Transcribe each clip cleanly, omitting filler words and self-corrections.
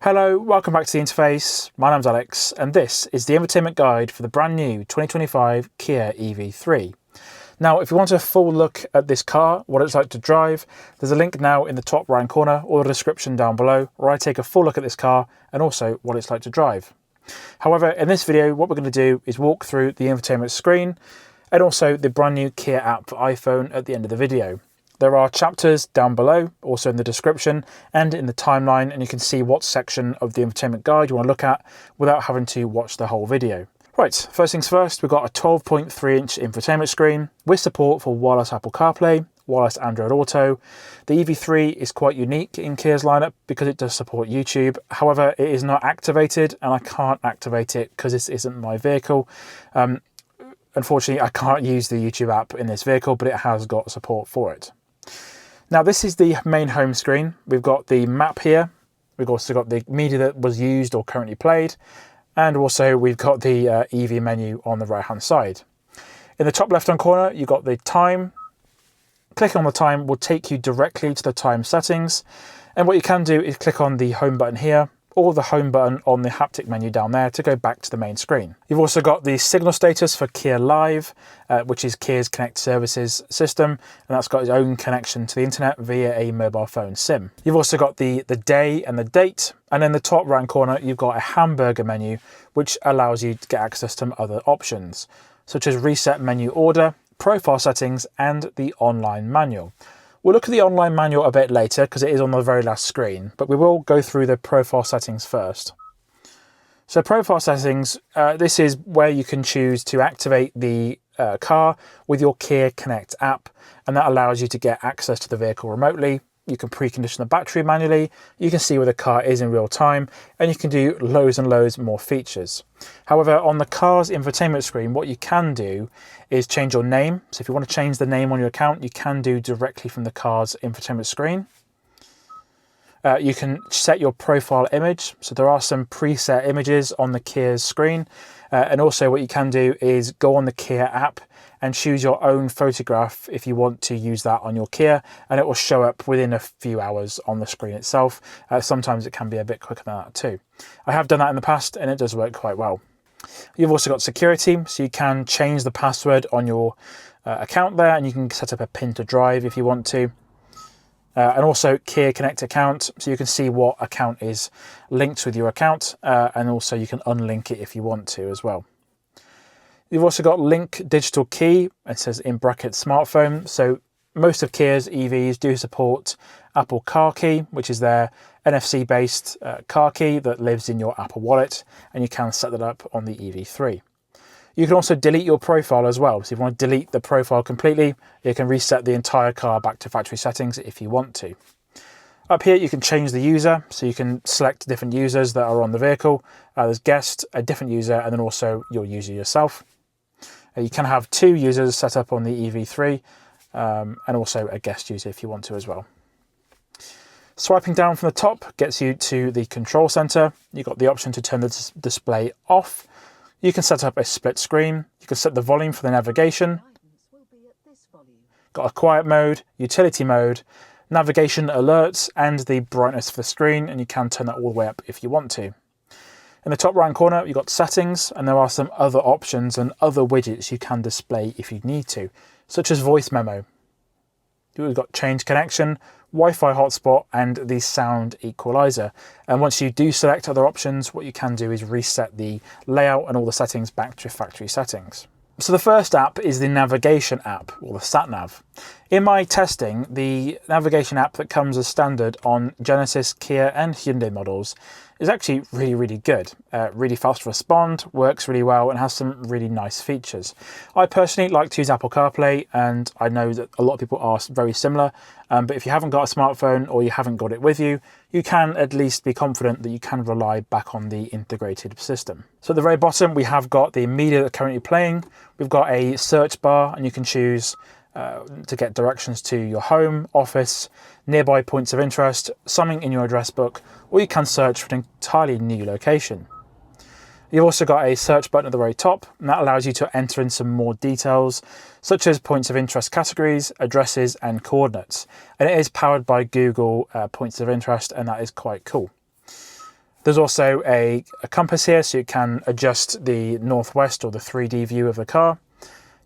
Hello, welcome back to the interface. My name's Alex and this is the infotainment guide for the brand new 2025 Kia EV3. Now, if you want a full look at this car, what it's like to drive, there's a link now in the top right corner or the description down below where I take a full look at this car and also what it's like to drive. However, in this video, what we're going to do is walk through the infotainment screen and also the brand new Kia app for iPhone at the end of the video. There are chapters down below, also in the description and in the timeline, and you can see what section of the infotainment guide you want to look at without having to watch the whole video. Right, first things first, we've got a 12.3-inch infotainment screen with support for wireless Apple CarPlay, wireless Android Auto. The EV3 is quite unique in Kia's lineup because it does support YouTube. However, it is not activated and I can't activate it because this isn't my vehicle. Unfortunately, I can't use the YouTube app in this vehicle, but it has got support for it. Now this is the main home screen. We've got the map here. We've also got the media that was used or currently played. And also we've got the EV menu on the right hand side. In the top left hand corner, you've got the time. Clicking on the time will take you directly to the time settings. And what you can do is click on the home button here or the home button on the haptic menu down there to go back to the main screen. You've also got the signal status for Kia Live, which is Kia's Connect Services system, and that's got its own connection to the internet via a mobile phone SIM. You've also got the day and the date, and in the top right corner, you've got a hamburger menu, which allows you to get access to other options, such as reset menu order, profile settings, and the online manual. We'll look at the online manual a bit later because it is on the very last screen, but we will go through the profile settings first. So profile settings, this is where you can choose to activate the car with your Kia Connect app, and that allows you to get access to the vehicle remotely. You can precondition the battery manually, you can see where the car is in real time, and you can do loads and loads more features. However, on the car's infotainment screen, what you can do is change your name. So if you want to change the name on your account, you can do directly from the car's infotainment screen. You can set your profile image. So there are some preset images on the Kia's screen. And also what you can do is go on the Kia app and choose your own photograph if you want to use that on your Kia, and it will show up within a few hours on the screen itself. Sometimes it can be a bit quicker than that too. I have done that in the past and it does work quite well. You've also got security, so you can change the password on your account there, and you can set up a pin to drive if you want to. And also Kia Connect account, so you can see what account is linked with your account, and also you can unlink it if you want to as well. You've also got Link Digital Key, it says in brackets smartphone. So most of Kia's EVs do support Apple Car Key, which is their NFC-based car key that lives in your Apple Wallet, and you can set that up on the EV3. You can also delete your profile as well. So if you want to delete the profile completely, you can reset the entire car back to factory settings if you want to. Up here, you can change the user, so you can select different users that are on the vehicle. There's guest, a different user, and then also your user yourself. You can have two users set up on the EV3, and also a guest user if you want to as well. Swiping down from the top gets you to the control center. You've got the option to turn the display off. You can set up a split screen. You can set the volume for the navigation. Got a quiet mode, utility mode, navigation alerts, and the brightness for the screen, and you can turn that all the way up if you want to. In the top right corner, you've got settings, and there are some other options and other widgets you can display if you need to, such as voice memo. We've got change connection, Wi-Fi hotspot, and the sound equalizer. And once you do select other options, what you can do is reset the layout and all the settings back to factory settings. So the first app is the navigation app, or the sat-nav. In my testing, the navigation app that comes as standard on Genesis, Kia and Hyundai models is actually really good. Really fast to respond, works really well, and has some really nice features. I personally like to use Apple CarPlay, and I know that a lot of people are very similar, but if you haven't got a smartphone or you haven't got it with you, you can at least be confident that you can rely back on the integrated system. So at the very bottom, we have got the media that's currently playing. We've got a search bar, and you can choose to get directions to your home, office, nearby points of interest, something in your address book, or you can search for an entirely new location. You've also got a search button at the very top, and that allows you to enter in some more details, such as points of interest categories, addresses, and coordinates. And it is powered by Google points of interest, and that is quite cool. There's also a compass here, so you can adjust the northwest or the 3D view of the car.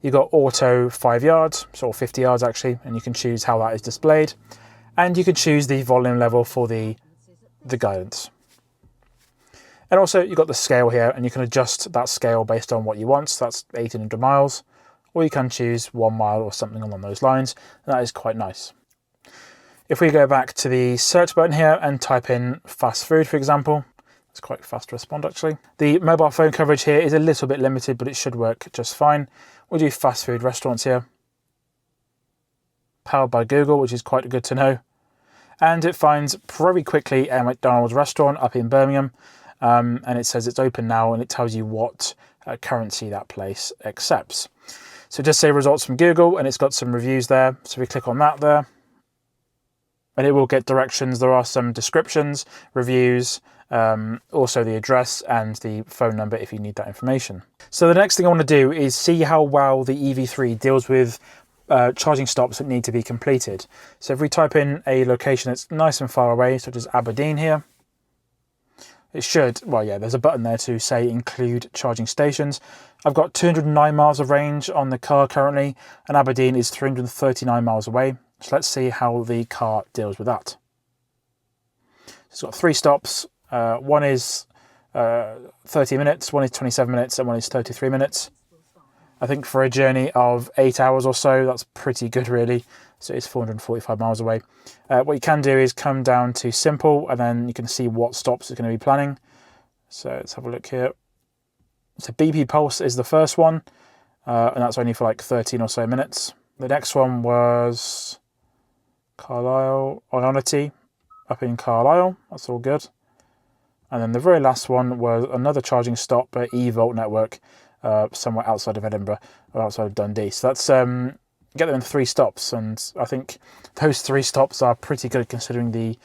You've got auto 5 yards, or 50 yards actually, and you can choose how that is displayed. And you can choose the volume level for the guidance. And also you've got the scale here, and you can adjust that scale based on what you want. So that's 1800 miles, or you can choose 1 mile or something along those lines. And that is quite nice. If we go back to the search button here and type in fast food, for example, it's quite fast to respond actually. The mobile phone coverage here is a little bit limited, but it should work just fine. We'll do fast food restaurants here. Powered by Google, which is quite good to know. And it finds very quickly a McDonald's restaurant up in Birmingham. And it says it's open now, and it tells you what currency that place accepts. So just say results from Google, and it's got some reviews there. So we click on that there, and it will get directions. There are some descriptions, reviews, also the address and the phone number if you need that information. So the next thing I want to do is see how well the EV3 deals with charging stops that need to be completed. So if we type in a location that's nice and far away, such as Aberdeen here, it should, well, yeah, there's a button there to say include charging stations. I've got 209 miles of range on the car currently, and Aberdeen is 339 miles away. So let's see how the car deals with that. It's got 3 stops. One is 30 minutes, one is 27 minutes, and one is 33 minutes. I think for a journey of 8 hours or so, that's pretty good really. So it's 445 miles away. What you can do is come down to simple, and then you can see what stops it's going to be planning. So let's have a look here. So BP Pulse is the first one, and that's only for like 13 or so minutes. The next one was Carlisle, Ionity, up in Carlisle. That's all good. And then the very last one was another charging stop at eVolt network, somewhere outside of Edinburgh or outside of Dundee. So that's get them in 3 stops, and I think those 3 stops are pretty good considering the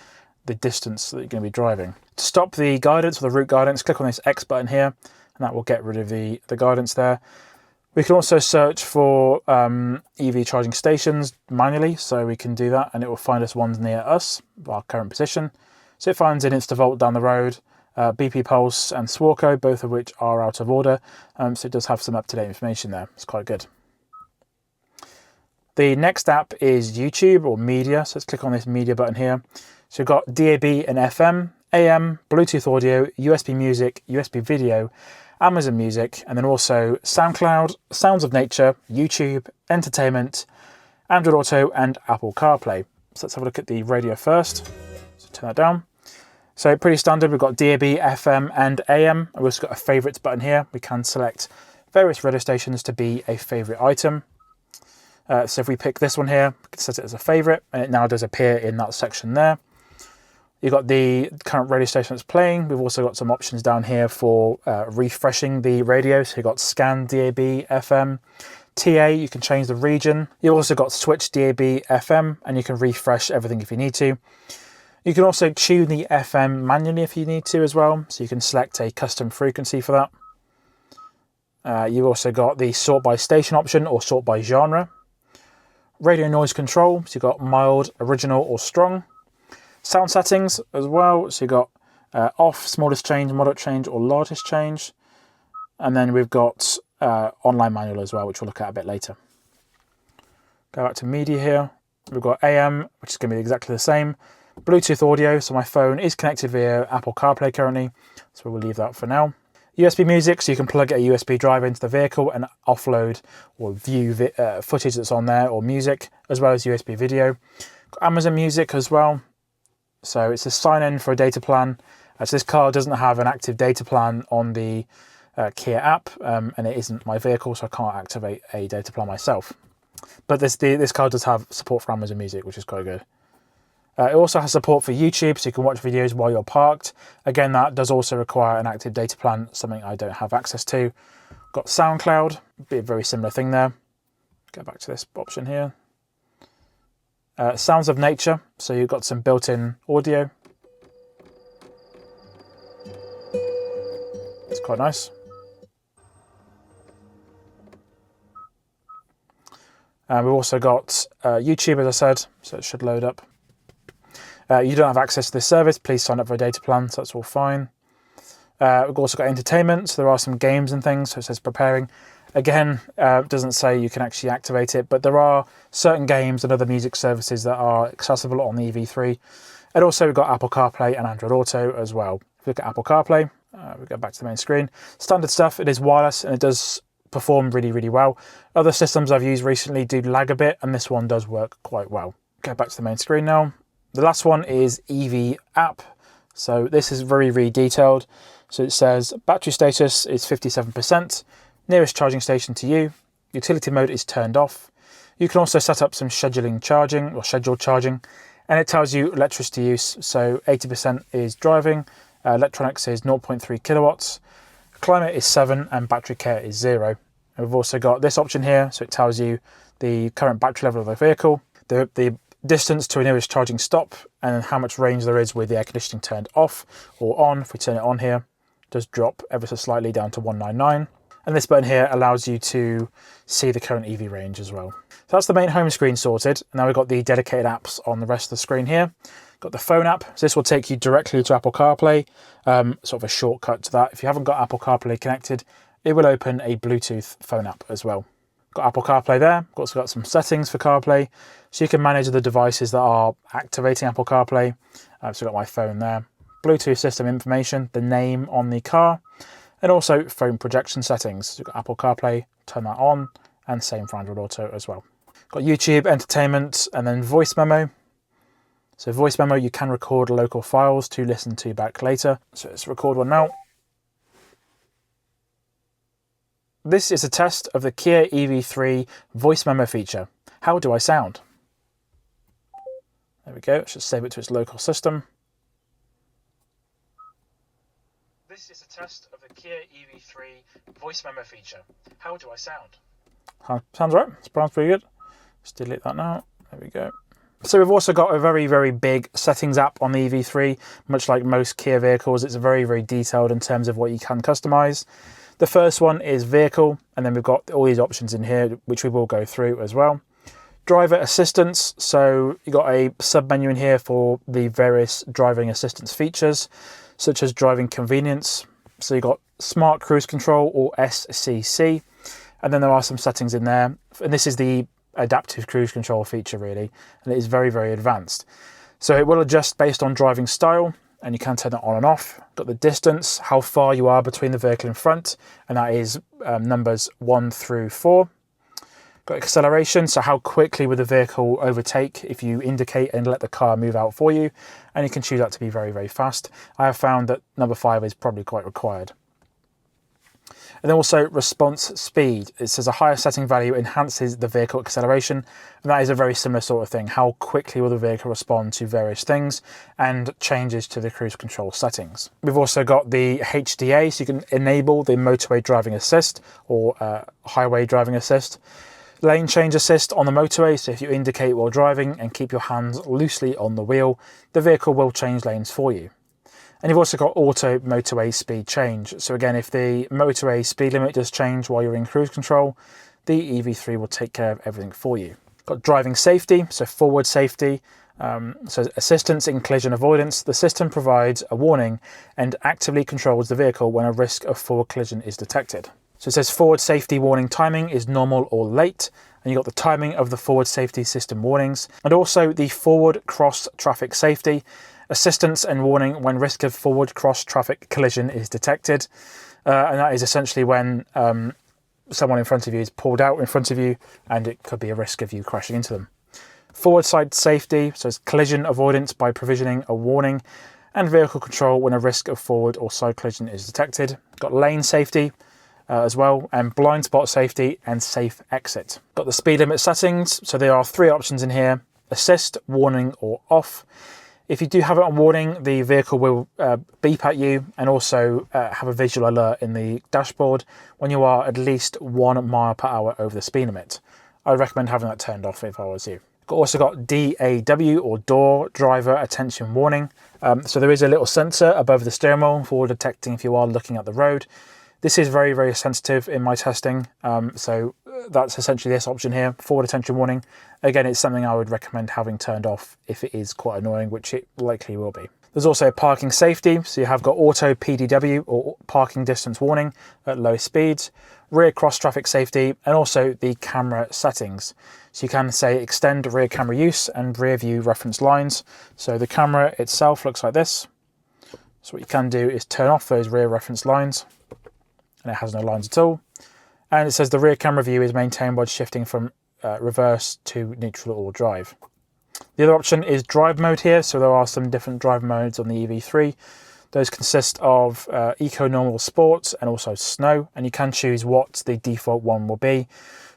distance that you're going to be driving. To stop the guidance or the route guidance, click on this X button here, and that will get rid of the guidance there. We can also search for EV charging stations manually, so we can do that, and it will find us ones near us, our current position. So it finds an Instavolt down the road, BP Pulse and Swarco, both of which are out of order, so it does have some up-to-date information there. It's quite good. The next app is YouTube or media, so let's click on this media button here. So we've got DAB and FM, AM, Bluetooth audio, USB music, USB video, Amazon Music, and then also SoundCloud, Sounds of Nature, YouTube, Entertainment, Android Auto, and Apple CarPlay. So let's have a look at the radio first. So turn that down. So pretty standard, we've got DAB, FM, and AM. We've also got a favorites button here. We can select various radio stations to be a favorite item. So if we pick this one here, we can set it as a favorite, and it now does appear in that section there. You've got the current radio station that's playing. We've also got some options down here for refreshing the radio. So you've got scan DAB, FM, TA, you can change the region. You've also got switch DAB, FM, and you can refresh everything if you need to. You can also tune the FM manually if you need to as well. So you can select a custom frequency for that. You've also got the sort by station option or sort by genre. Radio noise control, so you've got mild, original, or strong. Sound settings as well, so you've got off, smallest change, moderate change, or largest change. And then we've got online manual as well, which we'll look at a bit later. Go back to media here. We've got AM, which is going to be exactly the same. Bluetooth audio, so my phone is connected via Apple CarPlay currently, so we'll leave that for now. USB music, so you can plug a USB drive into the vehicle and offload or view footage that's on there or music, as well as USB video. Got Amazon Music as well, so it's a sign-in for a data plan. As this car doesn't have an active data plan on the Kia app, and it isn't my vehicle, so I can't activate a data plan myself. But this car does have support for Amazon Music, which is quite good. It also has support for YouTube, so you can watch videos while you're parked. Again, that does also require an active data plan, something I don't have access to. Got SoundCloud, be a very similar thing there. Go back to this option here. Sounds of Nature, so you've got some built-in audio. It's quite nice. We've also got YouTube, as I said, so it should load up. You don't have access to this service, please sign up for a data plan, so that's all fine. We've also got entertainment, so there are some games and things, so it says preparing. Again, it doesn't say you can actually activate it, but there are certain games and other music services that are accessible on the EV3. And also we've got Apple CarPlay and Android Auto as well. If we look at Apple CarPlay, we go back to the main screen. Standard stuff, it is wireless and it does perform really, really well. Other systems I've used recently do lag a bit, and this one does work quite well. Go back to the main screen now. The last one is EV app. So this is very, very detailed. So it says battery status is 57%, nearest charging station to you, utility mode is turned off. You can also set up some scheduling charging or scheduled charging, and it tells you electricity use. So 80% is driving, electronics is 0.3 kilowatts, climate is 7, and battery care is 0. And we've also got this option here, so it tells you the current battery level of the vehicle, the distance to a nearest charging stop, and how much range there is with the air conditioning turned off or on. If we turn it on here, it does drop ever so slightly down to 199. And this button here allows you to see the current EV range as well. So that's the main home screen sorted. Now we've got the dedicated apps on the rest of the screen here. Got the phone app. So this will take you directly to Apple CarPlay, sort of a shortcut to that. If you haven't got Apple CarPlay connected, it will open a Bluetooth phone app as well. Got Apple CarPlay there. Also got some settings for CarPlay, so you can manage the devices that are activating Apple CarPlay. So I've got my phone there. Bluetooth system information, the name on the car, and also phone projection settings. So you've got Apple CarPlay, turn that on, and same for Android Auto as well. Got YouTube, entertainment, and then voice memo. So voice memo, you can record local files to listen to back later. So let's record one now. This is a test of the Kia EV3 voice memo feature. How do I sound? There we go, it should save it to its local system. This is a test of the Kia EV3 voice memo feature. How do I sound? Sounds right, sounds pretty good. Let's delete that now, there we go. So we've also got a very, very big settings app on the EV3. Much like most Kia vehicles, it's very, very detailed in terms of what you can customize. The first one is vehicle, and then we've got all these options in here, which we will go through as well. Driver assistance, so you've got a sub-menu in here for the various driving assistance features, such as driving convenience. So you've got smart cruise control, or SCC, and then there are some settings in there. And this is the adaptive cruise control feature really, and it is very, very advanced. So it will adjust based on driving style, and you can turn it on and off. Got the distance, how far you are between the vehicle in front, and that is numbers 1 through 4. Got acceleration, so how quickly will the vehicle overtake if you indicate and let the car move out for you, and you can choose that to be very, very fast. I have found that number 5 is probably quite required. And then also response speed. It says a higher setting value enhances the vehicle acceleration, and that is a very similar sort of thing. How quickly will the vehicle respond to various things, and changes to the cruise control settings. We've also got the HDA, so you can enable the motorway driving assist or highway driving assist. Lane change assist on the motorway, so if you indicate while driving and keep your hands loosely on the wheel, the vehicle will change lanes for you. And you've also got auto motorway speed change. So again, if the motorway speed limit does change while you're in cruise control, the EV3 will take care of everything for you. Got driving safety, so forward safety, so assistance in collision avoidance. The system provides a warning and actively controls the vehicle when a risk of forward collision is detected. So it says forward safety warning timing is normal or late, and you've got the timing of the forward safety system warnings, and also the forward cross traffic safety, assistance and warning when risk of forward cross traffic collision is detected. And that is essentially when someone in front of you is pulled out in front of you, and it could be a risk of you crashing into them. Forward side safety, so it's collision avoidance by provisioning a warning, and vehicle control when a risk of forward or side collision is detected. Got lane safety as well, and blind spot safety and safe exit. Got the speed limit settings, so there are 3 options in here: assist, warning, or off. If you do have it on warning, the vehicle will beep at you, and also have a visual alert in the dashboard when you are at least 1 mile per hour over the speed limit. I would recommend having that turned off if I was you. Also got DAW, or door driver attention warning. So there is a little sensor above the steering wheel for detecting if you are looking at the road. This is very, very sensitive in my testing. So that's essentially this option here, forward attention warning. Again, it's something I would recommend having turned off if it is quite annoying, which it likely will be. There's also parking safety, so you have got auto PDW or parking distance warning at low speeds, rear cross traffic safety, and also the camera settings. So you can say extend rear camera use and rear view reference lines. So the camera itself looks like this. So what you can do is turn off those rear reference lines, and it has no lines at all. And it says the rear camera view is maintained by shifting from reverse to neutral or drive. The other option is drive mode here, so there are some different drive modes on the EV3. Those consist of Eco, Normal, Sport, and also Snow, and you can choose what the default one will be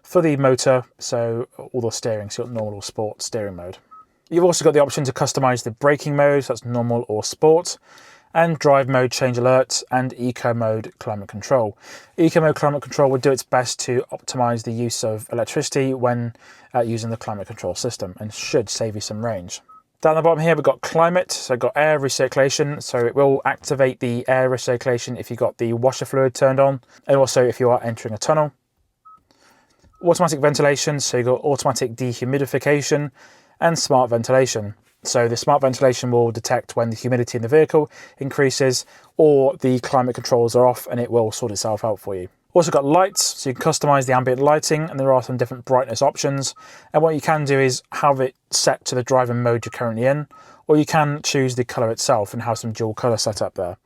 for the motor, so all the steering, so you've got Normal or Sport steering mode. You've also got the option to customise the braking mode, so that's Normal or Sport, and drive mode change alert, and eco mode climate control. Eco mode climate control will do its best to optimize the use of electricity when using the climate control system, and should save you some range. Down the bottom here we've got climate, so got air recirculation, so it will activate the air recirculation if you've got the washer fluid turned on, and also if you are entering a tunnel. Automatic ventilation, so you've got automatic dehumidification, and smart ventilation. So the smart ventilation will detect when the humidity in the vehicle increases or the climate controls are off, and it will sort itself out for you. Also got lights, so you can customize the ambient lighting, and there are some different brightness options. And what you can do is have it set to the driving mode you're currently in, or you can choose the color itself and have some dual color set up there.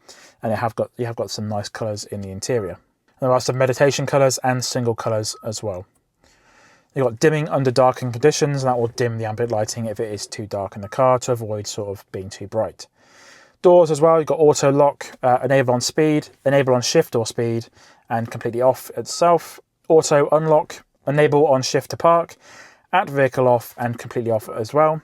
And you have got some nice colors in the interior. There are some meditation colors and single colors as well. You've got dimming under darkened conditions, and that will dim the ambient lighting if it is too dark in the car to avoid sort of being too bright. Doors as well, you've got auto lock, enable on speed, enable on shift or speed, and completely off itself. Auto unlock, enable on shift to park, at vehicle off, and completely off as well.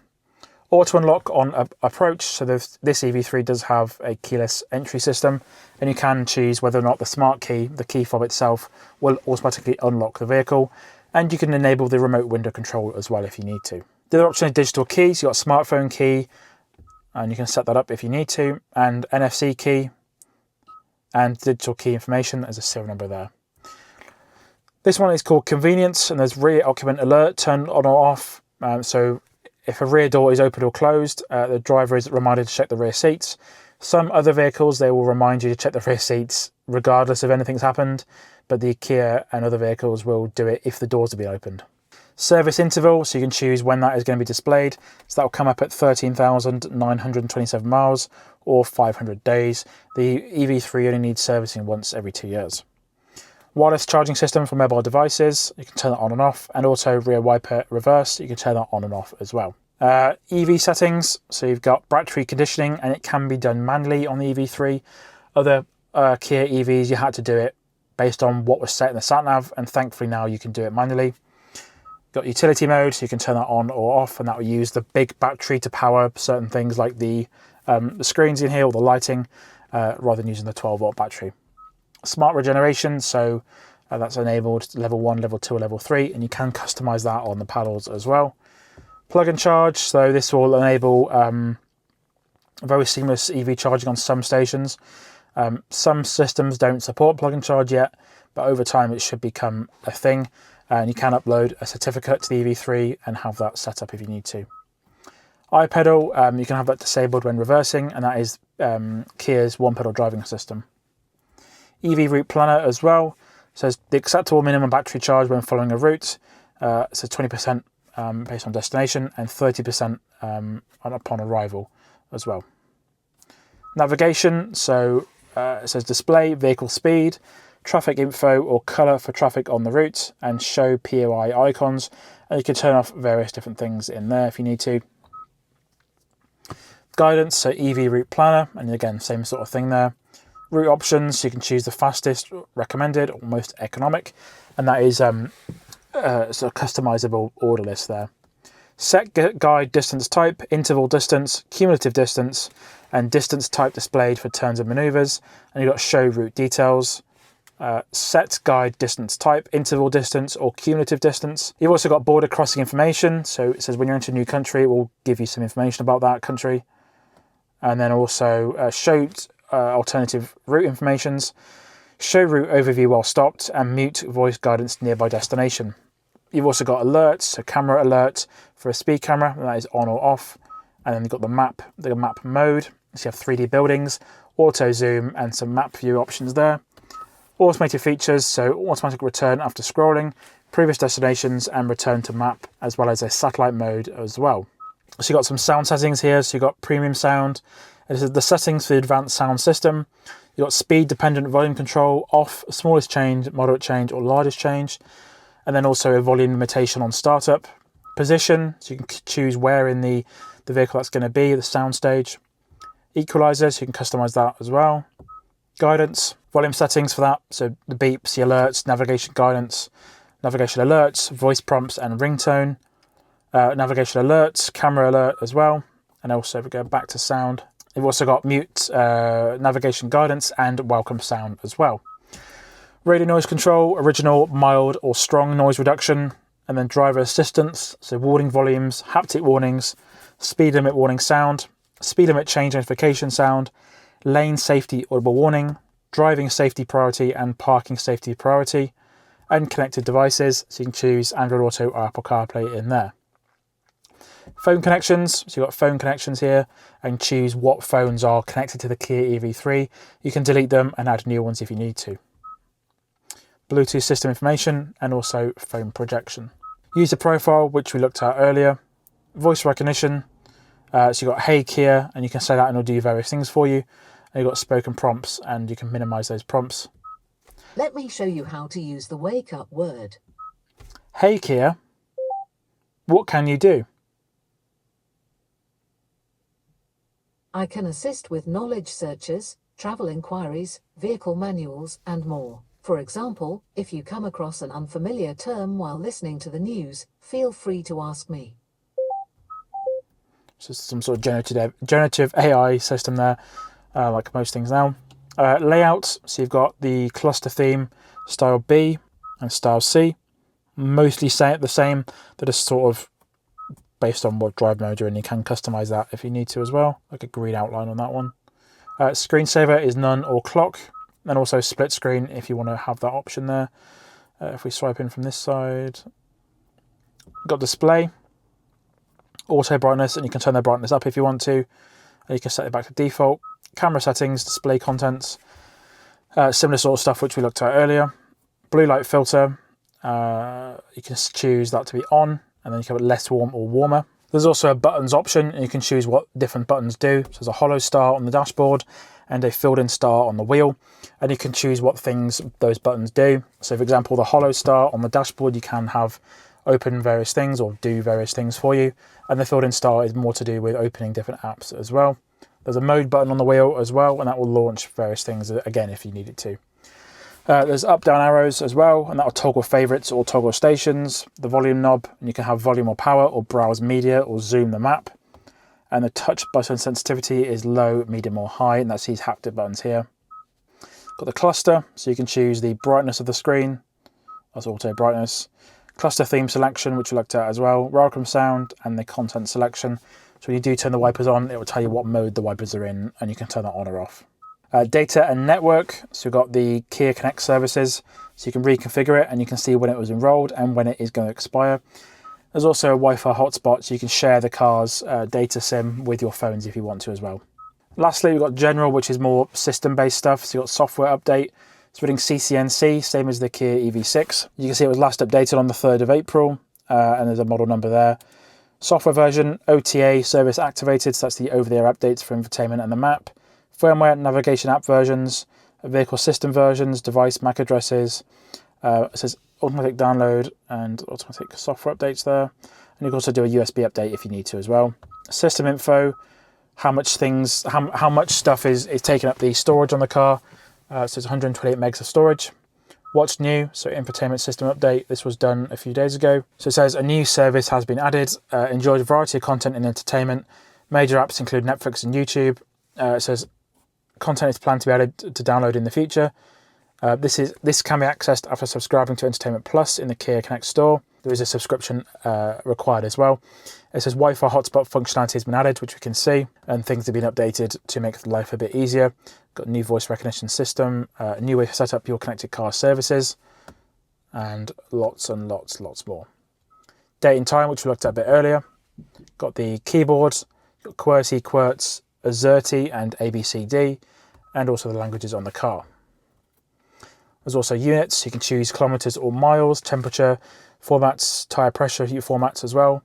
Auto unlock on approach, so this EV3 does have a keyless entry system, and you can choose whether or not the smart key, the key fob itself, will automatically unlock the vehicle. And you can enable the remote window control as well if you need to. The other option is digital keys. So you've got a smartphone key, and you can set that up if you need to, and NFC key, and digital key information. There's a serial number there. This one is called convenience, and there's rear occupant alert turned on or off. So if a rear door is open or closed, the driver is reminded to check the rear seats. Some other vehicles, they will remind you to check the rear seats regardless if anything's happened, but the Kia and other vehicles will do it if the doors have been opened. Service interval, so you can choose when that is going to be displayed. So that will come up at 13,927 miles or 500 days. The EV3 only needs servicing once every 2 years. Wireless charging system for mobile devices, you can turn that on and off, and also rear wiper reverse, you can turn that on and off as well. EV settings, so you've got battery conditioning, and it can be done manually on the EV3. Other Kia EVs, you had to do it based on what was set in the sat-nav, and thankfully now you can do it manually. Got utility mode, so you can turn that on or off, and that will use the big battery to power certain things like the screens in here or the lighting, rather than using the 12-volt battery. Smart regeneration, so that's enabled level 1, level 2, or level 3, and you can customize that on the paddles as well. Plug and charge, so this will enable very seamless EV charging on some stations. Some systems don't support plug and charge yet, but over time it should become a thing, and you can upload a certificate to the EV3 and have that set up if you need to. iPedal, you can have that disabled when reversing, and that is Kia's one-pedal driving system. EV route planner as well, says the acceptable minimum battery charge when following a route, so 20% based on destination and 30% upon arrival as well. Navigation, so it says display vehicle speed, traffic info or colour for traffic on the route, and show POI icons, and you can turn off various different things in there if you need to. Guidance, so EV route planner, and again same sort of thing there. Route options, so you can choose the fastest, recommended, or most economic, and that is sort of customizable order list there. Set guide distance type, interval distance, cumulative distance, and distance type displayed for turns and manoeuvres, and you've got show route details. Set guide distance type, interval distance, or cumulative distance. You've also got border crossing information, so it says when you're into a new country, it will give you some information about that country. And then also show alternative route informations, show route overview while stopped, and mute voice guidance nearby destination. You've also got alerts, so camera alert for a speed camera, and that is on or off. And then you've got the map mode, So you have 3D buildings, auto zoom, and some map view options there. Automated features, so automatic return after scrolling, previous destinations, and return to map, as well as a satellite mode as well. So you've got some sound settings here. So you've got premium sound. This is the settings for the advanced sound system. You've got speed dependent volume control, off, smallest change, moderate change, or largest change. And then also a volume limitation on startup. Position, so you can choose where in the vehicle that's going to be, the sound stage. Equalizer, so you can customize that as well. Guidance, volume settings for that. So the beeps, the alerts, navigation guidance, navigation alerts, voice prompts and ringtone. Navigation alerts, camera alert as well. And also if we go back to sound, you've also got mute, navigation guidance, and welcome sound as well. Radio noise control, original, mild or strong noise reduction, and then driver assistance, so warning volumes, haptic warnings, speed limit warning sound, speed limit change notification sound, lane safety audible warning, driving safety priority and parking safety priority, and connected devices, so you can choose Android Auto or Apple CarPlay in there. Phone connections, so you've got phone connections here, and choose what phones are connected to the Kia EV3. You can delete them and add new ones if you need to. Bluetooth system information, and also phone projection. User profile, which we looked at earlier. Voice recognition, so you've got Hey Kia, and you can say that and it'll do various things for you. And you've got spoken prompts, and you can minimize those prompts. Let me show you how to use the wake up word. Hey Kia, what can you do? I can assist with knowledge searches, travel inquiries, vehicle manuals, and more. For example, if you come across an unfamiliar term while listening to the news, feel free to ask me. So some sort of generative AI system there, like most things now. Layout, so you've got the cluster theme, style B and style C. Mostly say it the same, they're just sort of based on what drive mode you're in. You can customize that if you need to as well, like a green outline on that one. Screensaver is none or clock, and also split screen if you want to have that option there. If we swipe in from this side, got display, auto brightness, and you can turn the brightness up if you want to, and you can set it back to default. Camera settings, display contents, similar sort of stuff which we looked at earlier. Blue light filter, you can choose that to be on, and then you can have it less warm or warmer. There's also a buttons option, and you can choose what different buttons do. So there's a hollow star on the dashboard and a filled in star on the wheel, and you can choose what things those buttons do. So for example, the hollow star on the dashboard, you can have open various things or do various things for you, and the filled in star is more to do with opening different apps as well. There's a mode button on the wheel as well, and that will launch various things again if you need it to. There's up down arrows as well, and that will toggle favorites or toggle stations. The volume knob, and you can have volume or power or browse media or zoom the map. And the touch button sensitivity is low, medium or high, and that's these haptic buttons here. Got the cluster, so you can choose the brightness of the screen, that's auto brightness. Cluster theme selection, which we looked at as well. Welcome sound, and the content selection. So when you do turn the wipers on, it will tell you what mode the wipers are in, and you can turn that on or off. Data and network, so we've got the Kia Connect services, so you can reconfigure it and you can see when it was enrolled and when it is going to expire. There's also a Wi-Fi hotspot, so you can share the car's data SIM with your phones if you want to as well. Lastly, we've got general, which is more system-based stuff, so you've got software update. It's running CCNC, same as the Kia EV6. You can see it was last updated on the 3rd of April, and there's a model number there. Software version, OTA service activated, so that's the over-the-air updates for infotainment and the map. Firmware, navigation app versions, vehicle system versions, device MAC addresses. It says automatic download and automatic software updates there. And you can also do a USB update if you need to as well. System info, how much stuff is taking up the storage on the car. So it's 128 megs of storage. What's new? So infotainment system update. This was done a few days ago. So it says a new service has been added. Enjoy a variety of content and entertainment. Major apps include Netflix and YouTube. It says content is planned to be added to download in the future. This can be accessed after subscribing to Entertainment Plus in the Kia Connect store. There is a subscription required as well. It says Wi-Fi hotspot functionality has been added, which we can see, and things have been updated to make life a bit easier. Got a new voice recognition system, a new way to set up your connected car services, and lots more. Date and time, which we looked at a bit earlier. Got the keyboard, got QWERTY, QWERTZ, AZERTY and ABCD, and also the languages on the car. There's also units, you can choose kilometers or miles, temperature, formats, tyre pressure formats as well.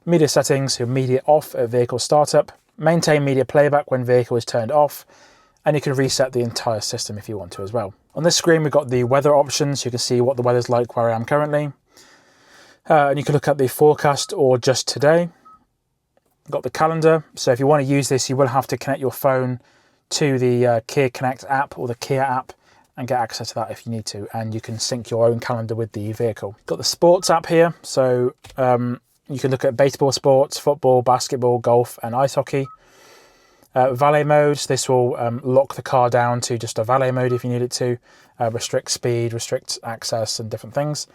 Media settings, your media off at vehicle startup. Maintain media playback when vehicle is turned off. And you can reset the entire system if you want to as well. On this screen, we've got the weather options. You can see what the weather's like where I am currently. And you can look at the forecast or just today. Got the calendar. So if you want to use this, you will have to connect your phone to the Kia Connect app or the Kia app and get access to that if you need to. And you can sync your own calendar with the vehicle. Got the sports app here. So you can look at baseball sports, football, basketball, golf, and ice hockey. Valet Mode, this will lock the car down to just a valet mode if you need it to, restrict speed, restrict access and different things.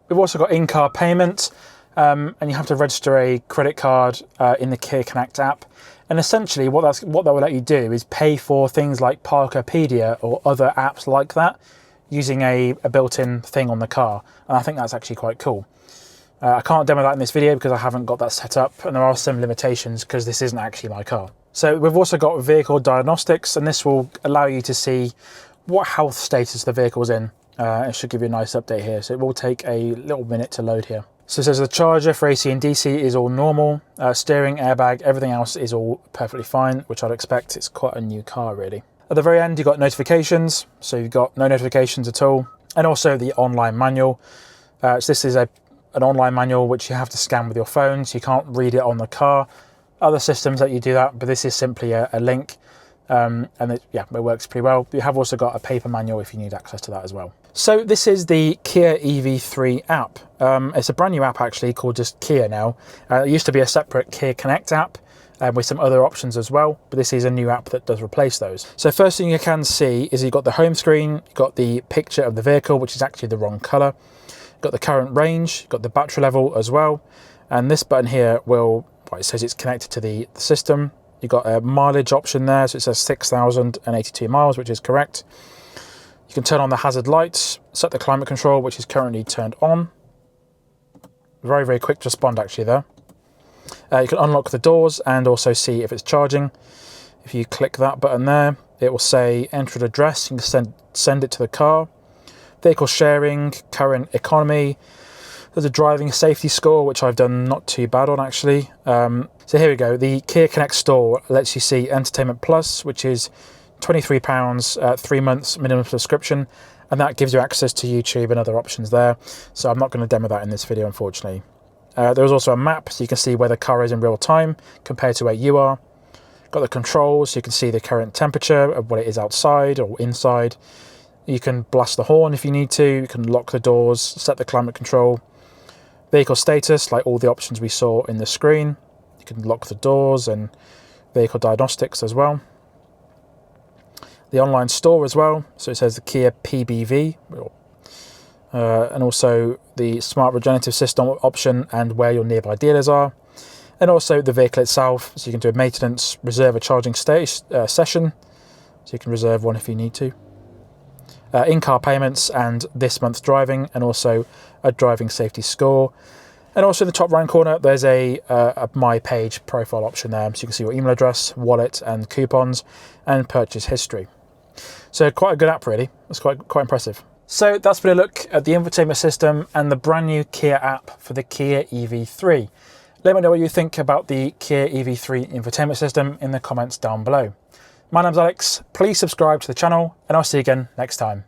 We've also got in-car payment, and you have to register a credit card in the Kia Connect app. And essentially what that will let you do is pay for things like Parkopedia or other apps like that using a built-in thing on the car. And I think that's actually quite cool. I can't demo that in this video because I haven't got that set up, and there are some limitations because this isn't actually my car. So we've also got vehicle diagnostics, and this will allow you to see what health status the vehicle's in. It should give you a nice update here. So it will take a little minute to load here. So it says the charger for AC and DC is all normal. Steering, airbag, everything else is all perfectly fine, which I'd expect. It's quite a new car really. At the very end, you've got notifications. So you've got no notifications at all. And also the online manual. So this is an online manual which you have to scan with your phone, so you can't read it on the car. Other systems that you do that, but this is simply a link, and it works pretty well. You have also got a paper manual if you need access to that as well. So this is the Kia EV3 app. It's a brand new app actually called just Kia now. It used to be a separate Kia Connect app with some other options as well, but this is a new app that does replace those. So first thing you can see is you've got the home screen, you've got the picture of the vehicle, which is actually the wrong color. You've got the current range, you've got the battery level as well, and this button here will, it says it's connected to the system. You've got a mileage option there, so it says 6,082 miles, which is correct. You can turn on the hazard lights, set the climate control, which is currently turned on. Very, very quick to respond actually there. You can unlock the doors and also see if it's charging. If you click that button there, it will say enter an address. You can send it to the car. Vehicle sharing, current economy. There's a driving safety score, which I've done not too bad on actually. So here we go. The Kia Connect store lets you see Entertainment Plus, which is £23, 3 months minimum subscription, and that gives you access to YouTube and other options there. So I'm not going to demo that in this video, unfortunately. There's also a map, so you can see where the car is in real time compared to where you are. Got the controls, so you can see the current temperature of what it is outside or inside. You can blast the horn if you need to. You can lock the doors, set the climate control. Vehicle status, like all the options we saw in the screen. You can lock the doors, and vehicle diagnostics as well. The online store as well, so it says the Kia PBV, and also the smart regenerative system option and where your nearby dealers are. And also the vehicle itself, so you can do a maintenance, reserve a charging session, so you can reserve one if you need to. In-car payments and this month's driving, and also a driving safety score. And also in the top right corner, there's a My Page profile option there, so you can see your email address, wallet, and coupons, and purchase history. So quite a good app, really. It's quite impressive. So that's been a look at the infotainment system and the brand new Kia app for the Kia EV3. Let me know what you think about the Kia EV3 infotainment system in the comments down below. My name's Alex. Please subscribe to the channel, and I'll see you again next time.